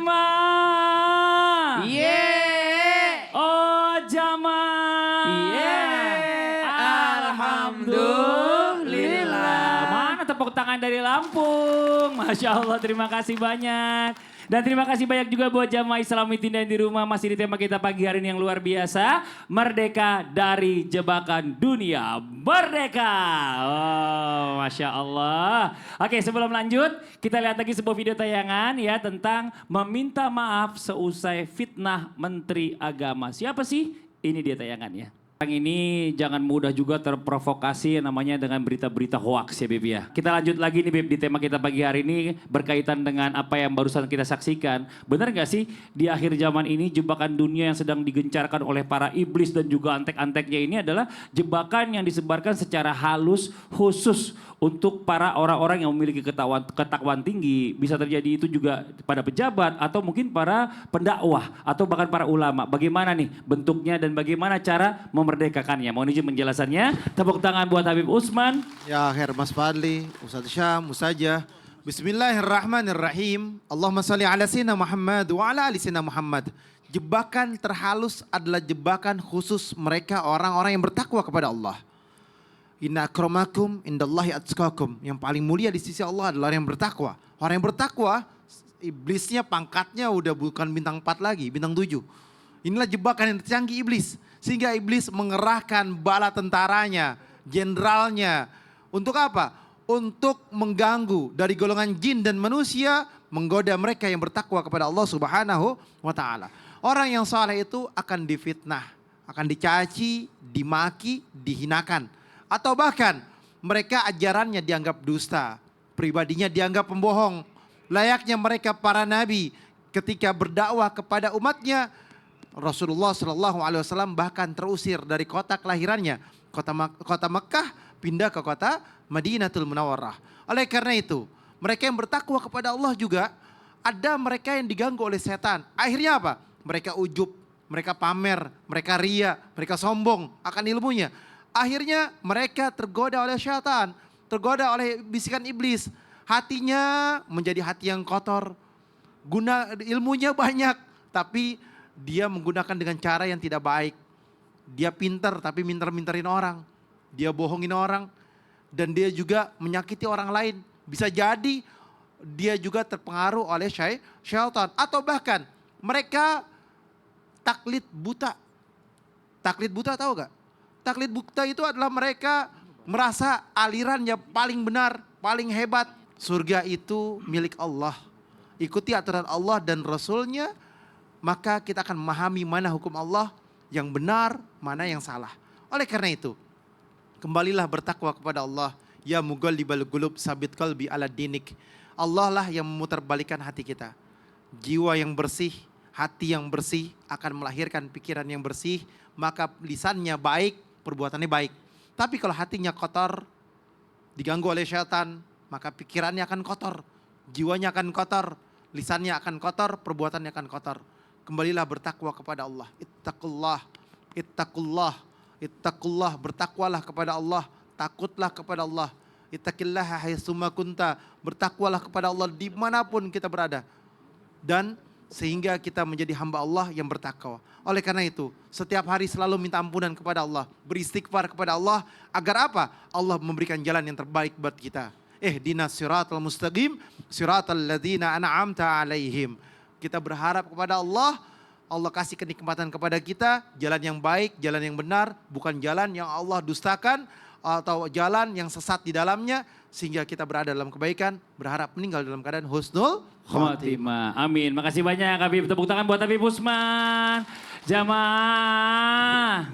jamaah. Yeah. Oh jamaah. Yeah. Alhamdulillah. Mana tepuk tangan dari Lampung? Masya Allah, terima kasih banyak. Dan terima kasih banyak juga buat jamaah Islamitin dan di rumah, masih di tema kita pagi hari ini yang luar biasa. Merdeka dari jebakan dunia. Merdeka. Oh, Masya Allah. Oke, sebelum lanjut, kita lihat lagi sebuah video tayangan ya tentang meminta maaf seusai fitnah Menteri Agama. Siapa sih? Ini dia tayangannya. Yang ini jangan mudah juga terprovokasi namanya dengan berita-berita hoaks ya Beb ya. Kita lanjut lagi nih Beb di tema kita pagi hari ini berkaitan dengan apa yang barusan kita saksikan. Benar gak sih di akhir zaman ini jebakan dunia yang sedang digencarkan oleh para iblis dan juga antek-anteknya ini adalah jebakan yang disebarkan secara halus khusus untuk para orang-orang yang memiliki ketakwaan tinggi. Bisa terjadi itu juga pada pejabat atau mungkin para pendakwah atau bahkan para ulama. Bagaimana nih bentuknya dan bagaimana cara memerdekakannya. Mohon izin penjelasannya. Tepuk tangan buat Habib Usman. Ya akhir Mas Fadli, Ustaz Syam, Ustazah. Bismillahirrahmanirrahim. Allahumma salli ala sayyidina Muhammad wa ala ali sayyidina Muhammad. Jebakan terhalus adalah jebakan khusus mereka orang-orang yang bertakwa kepada Allah. Inna akramakum indallahi atqakum. Yang paling mulia di sisi Allah adalah orang yang bertakwa. Orang yang bertakwa, iblisnya pangkatnya udah bukan bintang 4 lagi, bintang 7. Inilah jebakan yang tercanggih iblis. Sehingga iblis mengerahkan bala tentaranya, jenderalnya. Untuk apa? Untuk mengganggu dari golongan jin dan manusia, menggoda mereka yang bertakwa kepada Allah Subhanahu wa taala. Orang yang saleh itu akan difitnah, akan dicaci, dimaki, dihinakan. Atau bahkan mereka ajarannya dianggap dusta, pribadinya dianggap pembohong. Layaknya mereka para nabi ketika berdakwah kepada umatnya, Rasulullah SAW bahkan terusir dari kota kelahirannya, kota Mekah, pindah ke kota Madinatul Munawwarah. Oleh karena itu, mereka yang bertakwa kepada Allah juga ada mereka yang diganggu oleh setan. Akhirnya apa? Mereka ujub, mereka pamer, mereka ria, mereka sombong akan ilmunya. Akhirnya mereka tergoda oleh syaitan, tergoda oleh bisikan iblis. Hatinya menjadi hati yang kotor. Ilmunya banyak, tapi dia menggunakan dengan cara yang tidak baik. Dia pintar tapi minter-minterin orang. Dia bohongin orang. Dan dia juga menyakiti orang lain. Bisa jadi dia juga terpengaruh oleh syaitan. Atau bahkan mereka taklid buta. Taklid buta tahu gak? Taklid buta itu adalah mereka merasa alirannya paling benar, paling hebat. Surga itu milik Allah. Ikuti aturan Allah dan Rasulnya, maka kita akan memahami mana hukum Allah yang benar, mana yang salah. Oleh karena itu, kembalilah bertakwa kepada Allah. Ya mughallibal qulub sabit qalbi ala dinik. Allah lah yang memutarbalikkan hati kita. Jiwa yang bersih, hati yang bersih akan melahirkan pikiran yang bersih. Maka lisannya baik, perbuatannya baik. Tapi kalau hatinya kotor, diganggu oleh syaitan, maka pikirannya akan kotor. Jiwanya akan kotor, lisannya akan kotor, perbuatannya akan kotor. Kembalilah bertakwa kepada Allah. Ittaqullah, ittaqullah, ittaqullah. Bertakwalah kepada Allah, takutlah kepada Allah. Ittaqillaha haitsuma kunta. Bertakwalah kepada Allah dimanapun kita berada. Dan sehingga kita menjadi hamba Allah yang bertakwa. Oleh karena itu, setiap hari selalu minta ampunan kepada Allah. Beristighfar kepada Allah. Agar apa? Allah memberikan jalan yang terbaik buat kita. Ihdinas siratal mustaqim, siratal ladzina an'amta alaihim. Kita berharap kepada Allah, Allah kasih kenikmatan kepada kita, jalan yang baik, jalan yang benar, bukan jalan yang Allah dustakan atau jalan yang sesat di dalamnya, sehingga kita berada dalam kebaikan, berharap meninggal dalam keadaan husnul khotimah. Amin. Makasih banyak Habib. Tepuk tangan buat Habib Usman. Jamaah.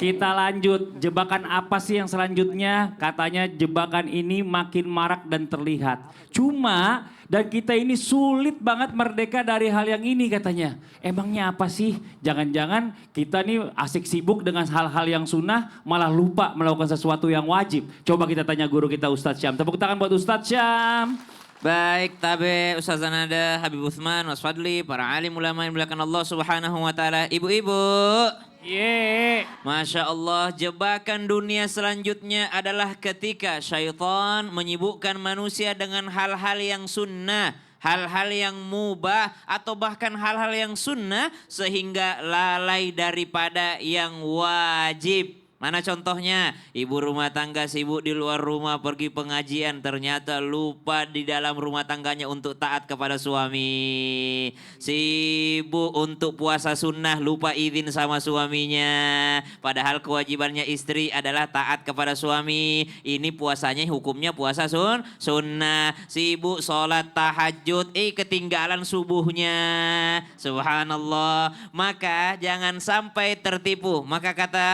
Kita lanjut, jebakan apa sih yang selanjutnya? Katanya jebakan ini makin marak dan terlihat. Cuma, dan kita ini sulit banget merdeka dari hal yang ini katanya. Emangnya apa sih? Jangan-jangan kita nih asik sibuk dengan hal-hal yang sunnah, malah lupa melakukan sesuatu yang wajib. Coba kita tanya guru kita Ustadz Syam. Tepuk tangan buat Ustadz Syam. Baik, Tabe, Ustazah Nada, Habib Utsman, Mas Fadli, para alim ulama yang dimuliakan Allah Subhanahu wa taala. Ibu-ibu. Masya Allah, jebakan dunia selanjutnya adalah ketika syaitan menyibukkan manusia dengan hal-hal yang sunnah. hal-hal yang mubah atau bahkan hal-hal yang sunnah sehingga lalai daripada yang wajib. Mana contohnya? Ibu rumah tangga sibuk di luar rumah pergi pengajian, ternyata lupa di dalam rumah tangganya untuk taat kepada suami. Sibuk untuk puasa sunnah, lupa izin sama suaminya. Padahal kewajibannya istri adalah taat kepada suami. Ini puasanya hukumnya puasa sunnah. Sibuk sholat tahajud, ketinggalan subuhnya. Subhanallah. Maka jangan sampai tertipu. Maka kata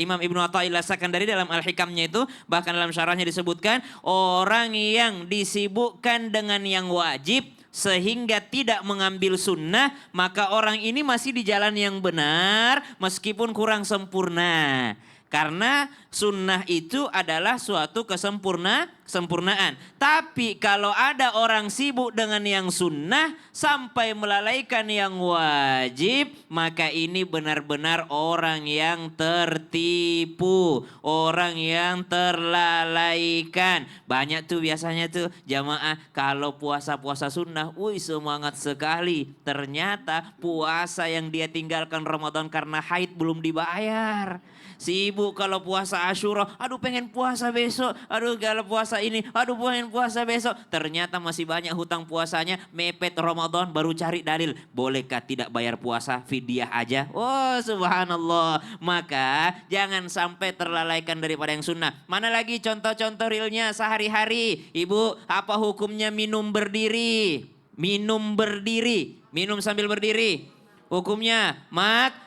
Imam Ibnu Athaillah Sakandari dalam Al-Hikamnya itu, bahkan dalam syarahnya disebutkan, orang yang disibukkan dengan yang wajib sehingga tidak mengambil sunnah, maka orang ini masih di jalan yang benar meskipun kurang sempurna. Karena sunnah itu adalah suatu kesempurnaan. Tapi kalau ada orang sibuk dengan yang sunnah sampai melalaikan yang wajib, maka ini benar-benar orang yang tertipu. Orang yang terlalaikan. Banyak tuh biasanya tuh jamaah kalau puasa-puasa sunnah, wih semangat sekali. Ternyata puasa yang dia tinggalkan Ramadan karena haid belum dibayar. Sibuk kalau puasa Asyura, aduh pengen puasa besok, aduh kalau puasa ini, aduh pengen puasa besok. Ternyata masih banyak hutang puasanya, mepet Ramadan baru cari dalil. Bolehkah tidak bayar puasa, fidyah aja? Oh subhanallah. Maka jangan sampai terlalaikan daripada yang sunnah. Mana lagi contoh-contoh realnya sehari-hari. Ibu, apa hukumnya minum berdiri? Minum berdiri, minum sambil berdiri. Hukumnya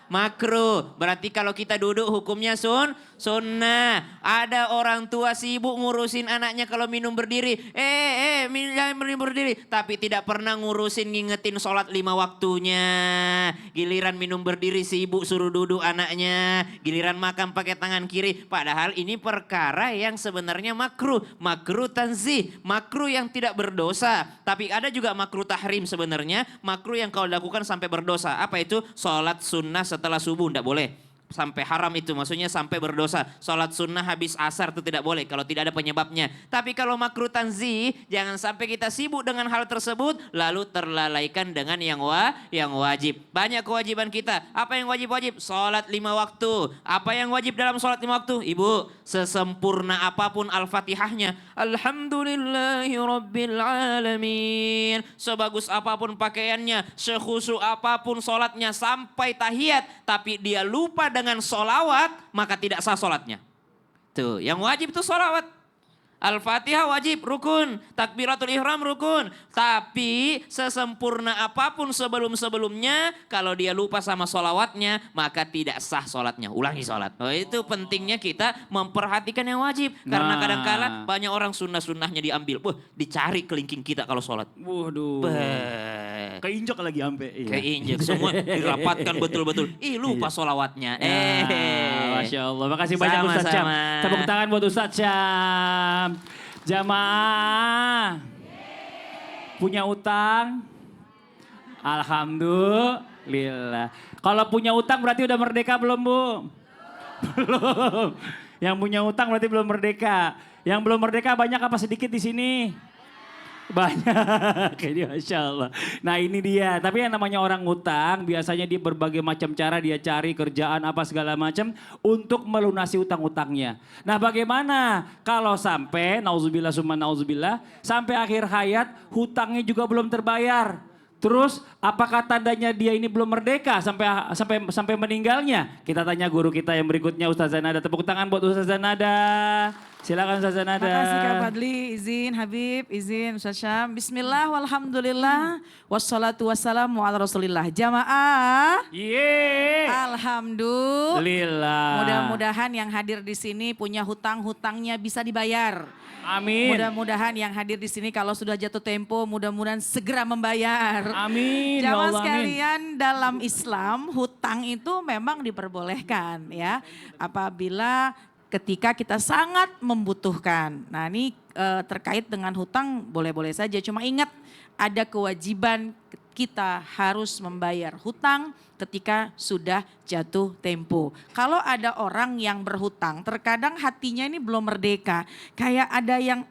makruh. Berarti kalau kita duduk hukumnya sunnah. Ada orang tua sibuk ngurusin anaknya kalau minum berdiri. Minum berdiri. Tapi tidak pernah ngurusin ngingetin sholat 5 waktunya. Giliran minum berdiri sibuk suruh duduk anaknya. Giliran makan pakai tangan kiri. Padahal ini perkara yang sebenarnya makruh. Makruh tanzih. Makruh yang tidak berdosa. Tapi ada juga makruh tahrim sebenarnya. Makruh yang kau lakukan sampai berdosa. Apa itu? Sholat sunnah setelah subuh tidak boleh. Sampai haram itu maksudnya sampai berdosa. Sholat sunnah habis asar itu tidak boleh kalau tidak ada penyebabnya. Tapi kalau makruh tanzih, jangan sampai kita sibuk dengan hal tersebut lalu terlalaikan dengan yang wajib. Banyak kewajiban kita. Apa yang wajib-wajib? Sholat 5 waktu. Apa yang wajib dalam sholat 5 waktu? Ibu, sesempurna apapun Al-Fatihahnya, Alhamdulillahi Rabbil Alamin. Sebagus apapun pakaiannya, sekhusyuk apapun sholatnya sampai tahiyat, tapi dia lupa dengan solawat, maka tidak sah solatnya. Tuh, yang wajib itu solawat. Al-Fatihah wajib, rukun. Takbiratul ihram rukun. Tapi sesempurna apapun sebelum-sebelumnya, kalau dia lupa sama solawatnya, maka tidak sah solatnya. Ulangi solat. Oh, itu pentingnya kita memperhatikan yang wajib. Karena kadang-kala banyak orang sunnah-sunnahnya diambil. Dicari kelingking kita kalau solat. Waduh. Keinjak lagi ampe. Iya. Keinjak semua dirapatkan betul-betul. Lupa solawatnya. Masya Allah. Makasih banyak Ustaz Syam. Tepuk tangan buat Ustaz Syam. Jamaah. Punya utang? Alhamdulillah. Kalau punya utang berarti udah merdeka belum, Bu? Belum. Yang punya utang berarti belum merdeka. Yang belum merdeka banyak apa sedikit di sini? Banyak, ini Masya Allah. Nah ini dia, tapi yang namanya orang utang biasanya di berbagai macam cara dia cari kerjaan apa segala macam untuk melunasi utang-utangnya. Nah bagaimana kalau sampai, nauzubillah summa nauzubillah, sampai akhir hayat hutangnya juga belum terbayar. Terus apakah tandanya dia ini belum merdeka sampai meninggalnya? Kita tanya guru kita yang berikutnya Ustazah Nada. Tepuk tangan buat Ustazah Nada. Silakan Ustazah Nada. Makasih Kak Fadli, izin Habib, izin Ustaz Syam. Bismillah, walhamdulillah, wassalatu wassalamu ala rasulillah. Jamaah. Alhamdulillah. Mudah-mudahan yang hadir di sini punya hutang-hutangnya bisa dibayar. Amin. Mudah-mudahan yang hadir di sini kalau sudah jatuh tempo mudah-mudahan segera membayar. Amin. Jamaah Allah, sekalian, dalam Islam hutang itu memang diperbolehkan ya. Apabila ketika kita sangat membutuhkan. Nah ini terkait dengan hutang boleh-boleh saja. Cuma ingat ada kewajiban kita harus membayar hutang ketika sudah jatuh tempo. Kalau ada orang yang berhutang, terkadang hatinya ini belum merdeka. Kayak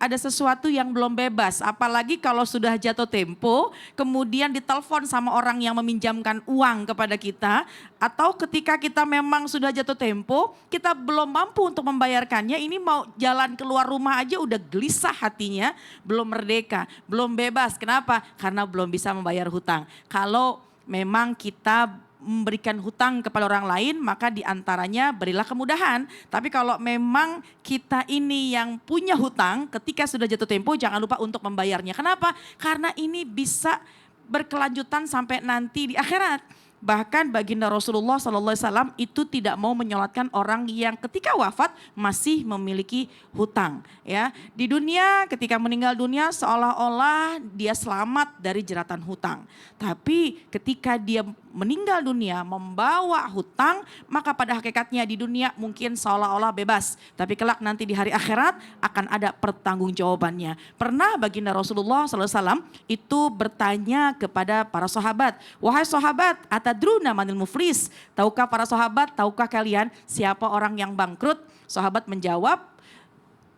ada sesuatu yang belum bebas. Apalagi kalau sudah jatuh tempo, kemudian ditelepon sama orang yang meminjamkan uang kepada kita. Atau ketika kita memang sudah jatuh tempo, kita belum mampu untuk membayarkannya. Ini mau jalan keluar rumah aja udah gelisah hatinya, belum merdeka, belum bebas. Kenapa? Karena belum bisa membayar hutang. Kalau memang kita memberikan hutang kepada orang lain, maka diantaranya berilah kemudahan. Tapi kalau memang kita ini yang punya hutang, ketika sudah jatuh tempo jangan lupa untuk membayarnya. Kenapa? Karena ini bisa berkelanjutan sampai nanti di akhirat. Bahkan baginda Rasulullah SAW itu tidak mau menyolatkan orang yang ketika wafat masih memiliki hutang. Ya, di dunia ketika meninggal dunia seolah-olah dia selamat dari jeratan hutang. Tapi ketika dia meninggal dunia membawa hutang, maka pada hakikatnya di dunia mungkin seolah-olah bebas. Tapi kelak nanti di hari akhirat akan ada pertanggungjawabannya. Pernah baginda Rasulullah SAW itu bertanya kepada para sahabat, wahai sahabat, atadruna manil muflis? Tahukah para sahabat, tahukah kalian siapa orang yang bangkrut? Sahabat menjawab,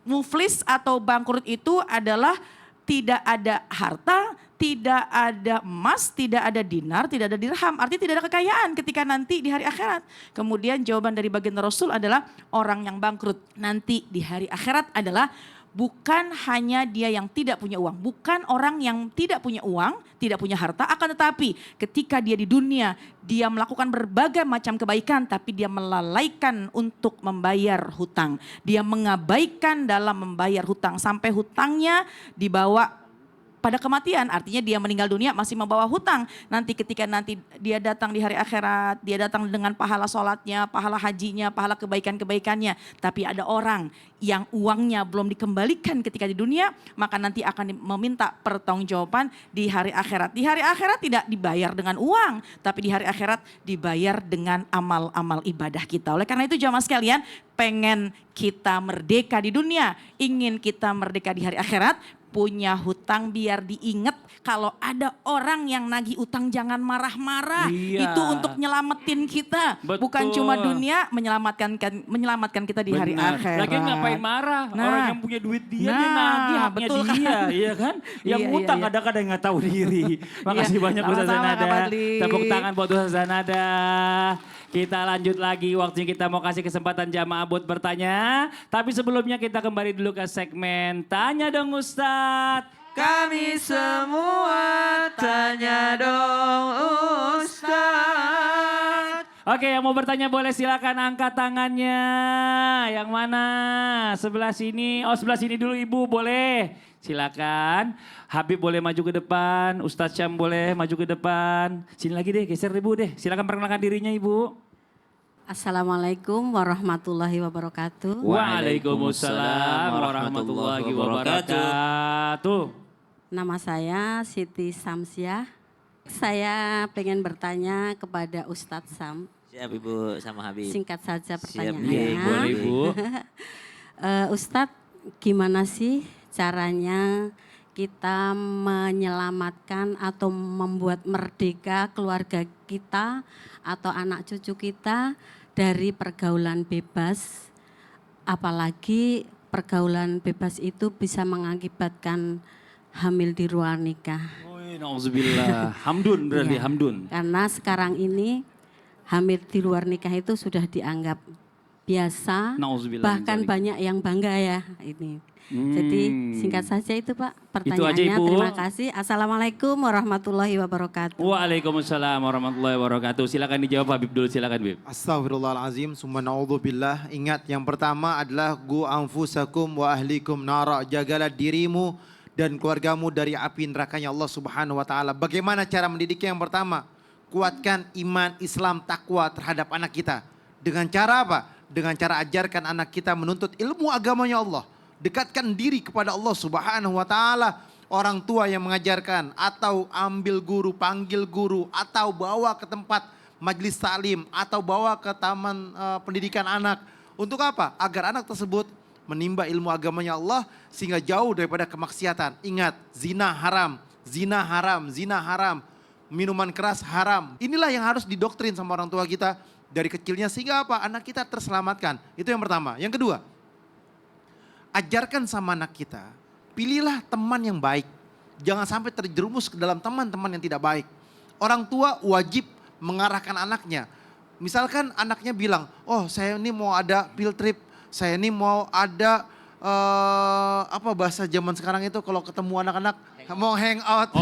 muflis atau bangkrut itu adalah tidak ada harta, tidak ada emas, tidak ada dinar, tidak ada dirham. Artinya tidak ada kekayaan ketika nanti di hari akhirat. Kemudian jawaban dari baginda Rasul adalah orang yang bangkrut nanti di hari akhirat adalah bukan hanya dia yang tidak punya uang, bukan orang yang tidak punya uang, tidak punya harta, akan tetapi ketika dia di dunia, dia melakukan berbagai macam kebaikan, tapi dia melalaikan untuk membayar hutang. Dia mengabaikan dalam membayar hutang, sampai hutangnya dibawa pada kematian, artinya dia meninggal dunia masih membawa hutang. Nanti ketika nanti dia datang di hari akhirat, dia datang dengan pahala sholatnya, pahala hajinya, pahala kebaikan-kebaikannya. Tapi ada orang yang uangnya belum dikembalikan ketika di dunia, maka nanti akan meminta pertanggungjawaban di hari akhirat. Di hari akhirat tidak dibayar dengan uang, tapi di hari akhirat dibayar dengan amal-amal ibadah kita. Oleh karena itu jamaah sekalian, pengen kita merdeka di dunia, ingin kita merdeka di hari akhirat, punya hutang biar diingat kalau ada orang yang nagih utang jangan marah-marah. Iya. Itu untuk nyelamatin kita. Betul. Bukan cuma dunia, menyelamatkan kita di hari Benar. akhirat. Lagian ngapain marah? Nah. Orang yang punya duit dia Nah, nagih haknya betul kan? dia, iya kan? Yang Iya, ngutang iya. kadang-kadang nggak tahu diri. Makasih banyak Ustaz sama-sama, Zanada. Kak Fadli. Tepuk tangan buat Ustaz Zanada. Kita lanjut lagi, waktunya kita mau kasih kesempatan jamaah buat bertanya. Tapi sebelumnya kita kembali dulu ke segmen Tanya Dong Ustadz. Kami semua tanya dong Ustaz. Oke, yang mau bertanya boleh silakan angkat tangannya. Yang mana? Sebelah sini. Oh, sebelah sini dulu Ibu, boleh. Silakan. Habib boleh maju ke depan. Ustadz Syam boleh maju ke depan. Sini lagi deh, geser Ibu deh. Silakan perkenalkan dirinya Ibu. Assalamualaikum warahmatullahi wabarakatuh. Waalaikumsalam warahmatullahi wabarakatuh. Nama saya Siti Samsiah. Saya pengen bertanya kepada Ustadz Sam. Siap Ibu sama Habib. Singkat saja Siap, pertanyaannya. iya, Boleh Ibu. Ustadz, gimana sih caranya kita menyelamatkan atau membuat merdeka keluarga kita atau anak cucu kita dari pergaulan bebas, apalagi pergaulan bebas itu bisa mengakibatkan hamil di luar nikah. Nauzubillah. Hamdun berarti Iya. hamdun. Karena sekarang ini hamil di luar nikah itu sudah dianggap biasa, Nauzubillah. bahkan banyak yang bangga ya ini. Jadi singkat saja itu Pak Itu aja, pertanyaannya. Ibu. Terima kasih. Assalamualaikum warahmatullahi wabarakatuh. Waalaikumsalam warahmatullahi wabarakatuh. Silakan dijawab Habib dulu, silakan Habib. Astaghfirullahalazim, summa na'udzubillah. Ingat yang pertama adalah gu anfusakum wa ahlikum nara. Jagalah dirimu dan keluargamu dari api nerakanya Allah Subhanahu wa taala. Bagaimana cara mendidiknya? Yang pertama, kuatkan iman, Islam, takwa terhadap anak kita. Dengan cara apa? Dengan cara ajarkan anak kita menuntut ilmu agamanya Allah. Dekatkan diri kepada Allah Subhanahu wa taala. Orang tua yang mengajarkan atau ambil guru, panggil guru atau bawa ke tempat majelis taklim atau bawa ke taman pendidikan anak. Untuk apa? Agar anak tersebut menimba ilmu agamanya Allah sehingga jauh daripada kemaksiatan. Ingat, zina haram, zina haram, minuman keras haram. Inilah yang harus didoktrin sama orang tua kita dari kecilnya sehingga apa? Anak kita terselamatkan. Itu yang pertama. Yang kedua, ajarkan sama anak kita, pilihlah teman yang baik. Jangan sampai terjerumus ke dalam teman-teman yang tidak baik. Orang tua wajib mengarahkan anaknya. Misalkan anaknya bilang, oh saya ini mau ada field trip, saya ini mau ada apa bahasa zaman sekarang itu kalau ketemu anak-anak mau hangout,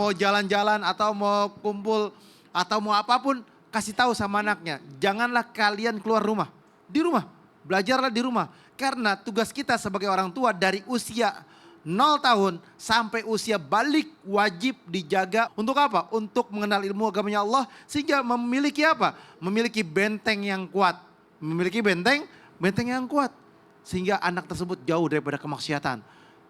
mau jalan-jalan atau mau kumpul atau mau apapun, kasih tahu sama anaknya, janganlah kalian keluar rumah. Di rumah, belajarlah di rumah. Karena tugas kita sebagai orang tua dari usia 0 tahun sampai usia balik wajib dijaga untuk apa? Untuk mengenal ilmu agamanya Allah sehingga memiliki apa? Memiliki benteng yang kuat. Memiliki benteng yang kuat. Sehingga anak tersebut jauh daripada kemaksiatan.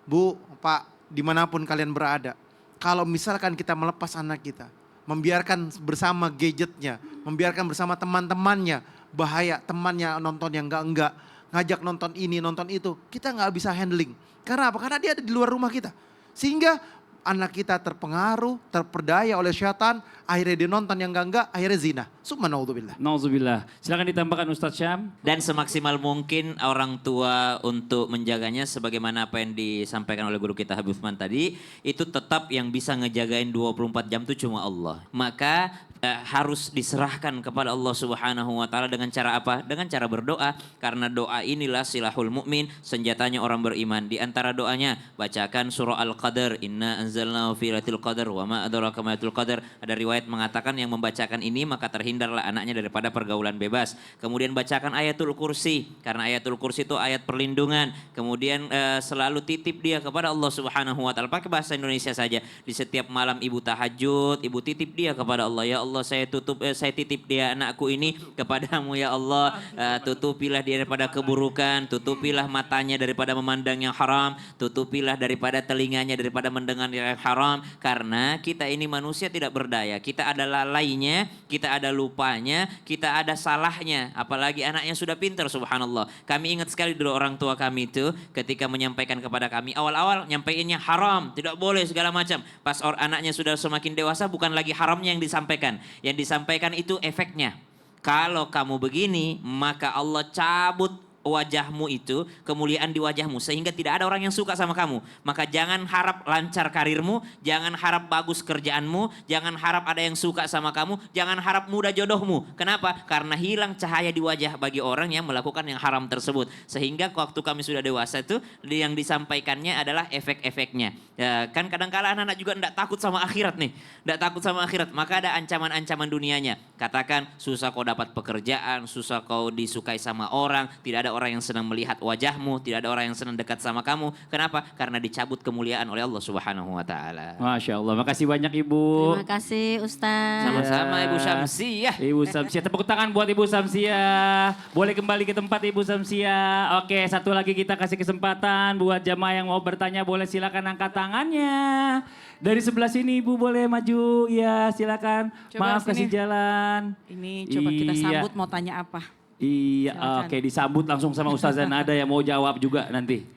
Bu, Pak, dimanapun kalian berada. Kalau misalkan kita melepas anak kita, membiarkan bersama gadgetnya, membiarkan bersama teman-temannya, bahaya temannya nonton yang enggak, ngajak nonton ini, nonton itu, kita nggak bisa handling. Karena apa? Karena dia ada di luar rumah kita. Sehingga anak kita terpengaruh, terperdaya oleh syaitan, akhirnya dia nonton yang enggak, akhirnya zina. Subhanallah. Nauzubillah. Silakan ditambahkan Ustadz Syam. Dan semaksimal mungkin orang tua untuk menjaganya sebagaimana apa yang disampaikan oleh guru kita Habib Uthman tadi, itu tetap yang bisa ngejagain 24 jam itu cuma Allah. Maka harus diserahkan kepada Allah Subhanahu wa taala dengan cara apa? Dengan cara berdoa, karena doa inilah silahul mukmin, senjatanya orang beriman. Di antara doanya bacakan surah Al-Qadar, inna anzalnahu fi lailatul qadar wa ma adraka ma lailatul qadar. Ada riwayat mengatakan yang membacakan ini maka terhindarlah anaknya daripada pergaulan bebas. Kemudian bacakan ayatul kursi, karena ayatul kursi itu ayat perlindungan. Kemudian selalu titip dia kepada Allah Subhanahu wa taala, pakai bahasa Indonesia saja. Di setiap malam ibu tahajud, ibu titip dia kepada Allah, ya Allah saya titip dia anakku ini kepadamu ya Allah. Tutupilah dia daripada keburukan, tutupilah matanya daripada memandang yang haram, tutupilah daripada telinganya daripada mendengar yang haram. Karena kita ini manusia tidak berdaya, kita ada lalainya, kita ada lupanya, kita ada salahnya. Apalagi anaknya sudah pintar, subhanallah. Kami ingat sekali dulu orang tua kami itu ketika menyampaikan kepada kami, awal-awal nyampeinnya haram, tidak boleh segala macam. Pas anaknya sudah semakin dewasa, bukan lagi haramnya yang disampaikan. Yang disampaikan itu efeknya. Kalau kamu begini, maka Allah cabut wajahmu itu, kemuliaan di wajahmu, sehingga tidak ada orang yang suka sama kamu. Maka jangan harap lancar karirmu, jangan harap bagus kerjaanmu, jangan harap ada yang suka sama kamu, jangan harap mudah jodohmu. Kenapa? Karena hilang cahaya di wajah bagi orang yang melakukan yang haram tersebut. Sehingga waktu kami sudah dewasa itu, yang disampaikannya adalah efek-efeknya. Ya, kan kadang-kala anak-anak juga tidak takut sama akhirat nih. Tidak takut sama akhirat, maka ada ancaman-ancaman dunianya. Katakan susah kau dapat pekerjaan, susah kau disukai sama orang, tidak ada orang yang senang melihat wajahmu, tidak ada orang yang senang dekat sama kamu. Kenapa? Karena dicabut kemuliaan oleh Allah Subhanahu wa taala. Masya Allah, makasih banyak Ibu. Terima kasih Ustaz. Sama-sama Ibu Syamsiyah. Ibu Samsia, tepuk tangan buat Ibu Samsia. Boleh kembali ke tempat Ibu Samsia. Oke, satu lagi kita kasih kesempatan buat jamaah yang mau bertanya, boleh silakan angkat tangannya. Dari sebelah sini Ibu boleh maju, ya silakan. Coba Maaf sini. kasih jalan. Ini coba kita Iya. sambut mau tanya apa. Iya, Silakan. oke disambut langsung sama Ustazah Nada yang mau jawab juga nanti.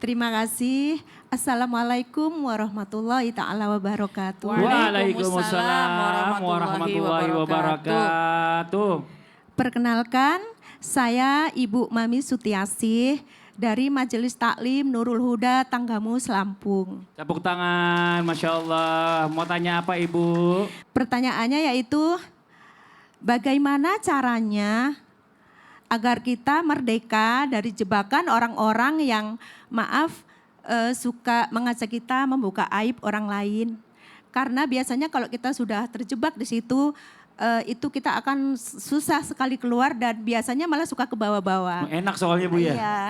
Terima kasih. Assalamualaikum warahmatullahi ta'ala wabarakatuh. Waalaikumsalam warahmatullahi wabarakatuh. Perkenalkan, saya Ibu Mami Sutiasih dari Majelis Taklim Nurul Huda Tanggamus Lampung. Tepuk tangan, Masya Allah. Mau tanya apa Ibu? Pertanyaannya yaitu, bagaimana caranya agar kita merdeka dari jebakan orang-orang yang suka mengajak kita membuka aib orang lain. Karena biasanya kalau kita sudah terjebak di situ, itu kita akan susah sekali keluar dan biasanya malah suka ke bawah-bawah. Enak soalnya Bu ya. Iya.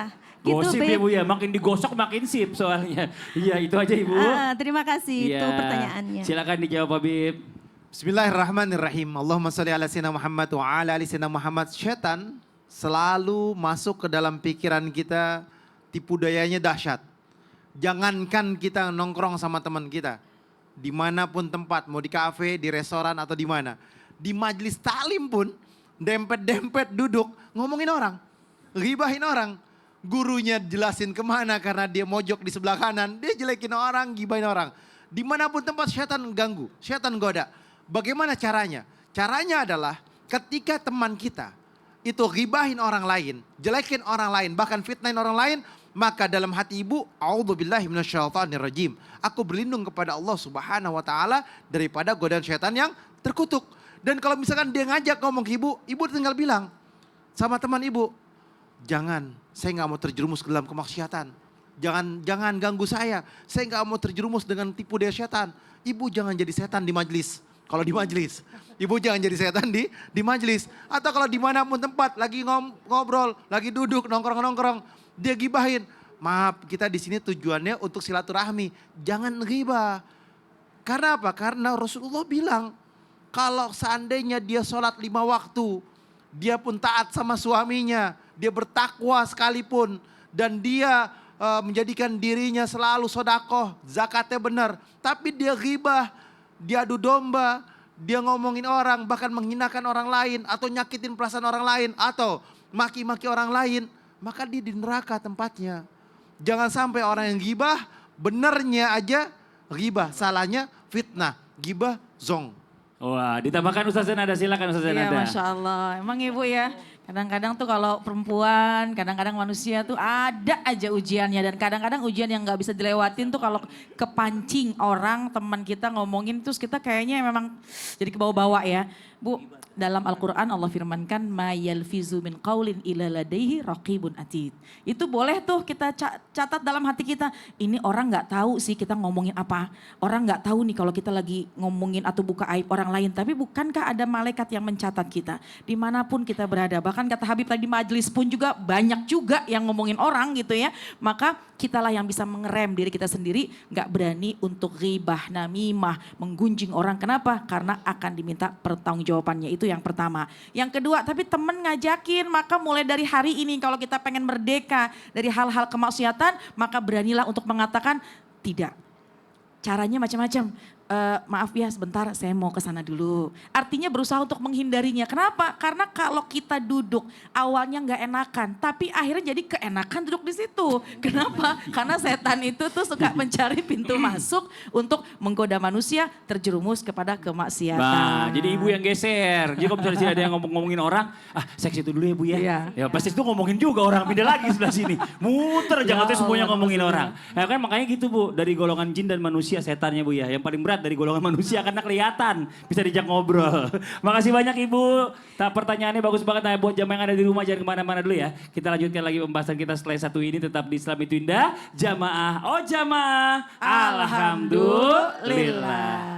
Gitu, Gosip ya Beb. Bu ya, makin digosok makin sip soalnya. Iya itu aja Ibu. Terima kasih, itu Iya. pertanyaannya. Silakan dijawab Habib. Bismillahirrahmanirrahim. Allahumma sholli ala sayyidina Muhammad wa ala ali sayyidina Muhammad. Syaitan selalu masuk ke dalam pikiran kita, tipu dayanya dahsyat. Jangankan kita nongkrong sama teman kita, dimanapun tempat, mau di kafe, di restoran atau di mana. Di majelis taklim pun, dempet-dempet duduk, ngomongin orang, ghibahin orang. Gurunya jelasin kemana karena dia mojok di sebelah kanan, dia jelekin orang, gibahin orang. Dimanapun tempat syaitan ganggu, syaitan goda. Bagaimana caranya? Caranya adalah ketika teman kita itu ghibahin orang lain, jelekin orang lain, bahkan fitnahin orang lain, maka dalam hati ibu, a'udzubillahi minasyaitonirrajim. Aku berlindung kepada Allah Subhanahu wa taala daripada godaan syaitan yang terkutuk. Dan kalau misalkan dia ngajak ngomong ke ibu, ibu tinggal bilang sama teman ibu, jangan, saya nggak mau terjerumus ke dalam kemaksiatan. Jangan ganggu saya nggak mau terjerumus dengan tipu daya setan. Ibu jangan jadi setan di majelis. Kalau di majelis, ibu jangan jadi setan di majelis. Atau kalau dimanapun tempat, lagi ngobrol, lagi duduk, nongkrong, dia gibahin. Maaf, kita di sini tujuannya untuk silaturahmi. Jangan ghibah. Karena apa? Karena Rasulullah bilang, kalau seandainya dia sholat 5 waktu, dia pun taat sama suaminya, dia bertakwa sekalipun, dan dia menjadikan dirinya selalu sodakoh, zakatnya benar. Tapi dia ghibah, dia adu domba, dia ngomongin orang, bahkan menghinakan orang lain, atau nyakitin perasaan orang lain, atau maki-maki orang lain, maka dia di neraka tempatnya. Jangan sampai orang yang ghibah, benernya aja ghibah, salahnya fitnah, ghibah zong. Wah, ditambahkan Ustaz Nada, silakan Ustaz Iya, Nada. Masya Allah. Emang ibu ya, kadang-kadang tuh kalau perempuan, kadang-kadang manusia tuh ada aja ujiannya. Dan kadang-kadang ujian yang gak bisa dilewatin tuh kalau kepancing orang, teman kita ngomongin, terus kita kayaknya memang jadi kebawa-bawa ya. Bu, dalam Al-Quran Allah firmankan, ma yalfizu min qaulin illa ladaihi raqibun atid. Itu boleh tuh kita catat dalam hati kita, ini orang gak tahu sih kita ngomongin apa. Orang gak tahu nih kalau kita lagi ngomongin atau buka aib orang lain. Tapi bukankah ada malaikat yang mencatat kita? Dimanapun kita berada, bahkan kata Habib tadi majelis pun juga banyak juga yang ngomongin orang gitu ya. Maka kitalah yang bisa mengerem diri kita sendiri, gak berani untuk ghibah, namimah, menggunjing orang. Kenapa? Karena akan diminta pertanggungjawabannya. Itu yang pertama. Yang kedua, tapi temen ngajakin, maka mulai dari hari ini kalau kita pengen merdeka dari hal-hal kemaksiatan, maka beranilah untuk mengatakan tidak. Caranya macam-macam. Maaf ya sebentar saya mau ke sana dulu. Artinya berusaha untuk menghindarinya. Kenapa? Karena kalau kita duduk awalnya nggak enakan, tapi akhirnya jadi keenakan duduk di situ. Kenapa? Karena setan itu tuh suka mencari pintu masuk untuk menggoda manusia terjerumus kepada kemaksiatan. Nah, jadi ibu yang geser. Jadi kalau misalnya di sini ada yang ngomongin orang, saya ke situ dulu ya bu ya. Iya. Ya pasti itu ngomongin juga orang, pindah lagi sebelah sini. Muter jangan tuh semuanya ngomongin orang. Ya kan makanya gitu bu, dari golongan jin dan manusia setannya bu ya. Yang paling berat dari golongan manusia karena kelihatan bisa dijak ngobrol. Makasih banyak ibu. Pertanyaannya bagus banget. Nah buat jamaah yang ada di rumah jangan kemana-mana dulu ya. Kita lanjutkan lagi pembahasan kita setelah satu ini tetap di Islam itu Indah. Jamaah, oh jamaah. Alhamdulillah.